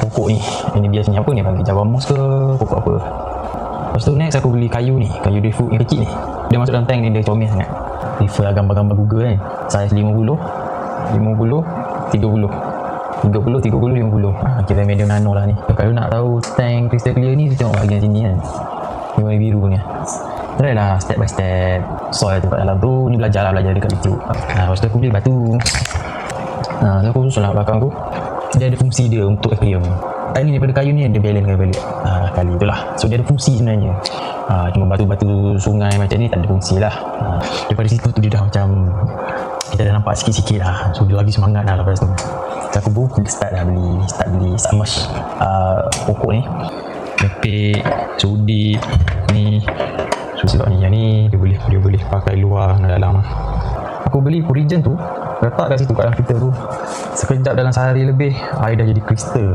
pokok ni. Ini biasanya apa ni, panggil Java moss ke pokok apa. Lepas tu next aku beli kayu ni, kayu driftwood yang kecil ni. Dia masuk dalam tank ni, dia comel sangat. Refer lah gambar-gambar Google kan. Saiz 50, 30, 50. Kita medium nano lah ni. Kalau nak tahu tank crystal clear ni, tengok bahagian sini kan, ni warna biru ni. Try lah step by step. Soil tempat dalam tu, ni belajar dekat YouTube. Lepas tu aku beli batu. So aku susun lah belakang tu. Dia ada fungsi dia untuk aquarium. Ni daripada kayu ni dia balance kan balik kali tu lah. So dia ada fungsi sebenarnya. Cuma batu-batu sungai macam ni tak ada fungsi lah. Daripada situ tu dia dah macam, kita dah nampak sikit-sikit lah. So dia lagi semangat lah lepas tu. So aku pun start beli submerge pokok ni. Lepek, sudi ni. So sebab ni, yang ni dia boleh pakai luar dan dalam. Aku beli Purigen tu, letak kat situ kat dalam filter tu. Sekejap dalam sehari lebih, air dah jadi kristal.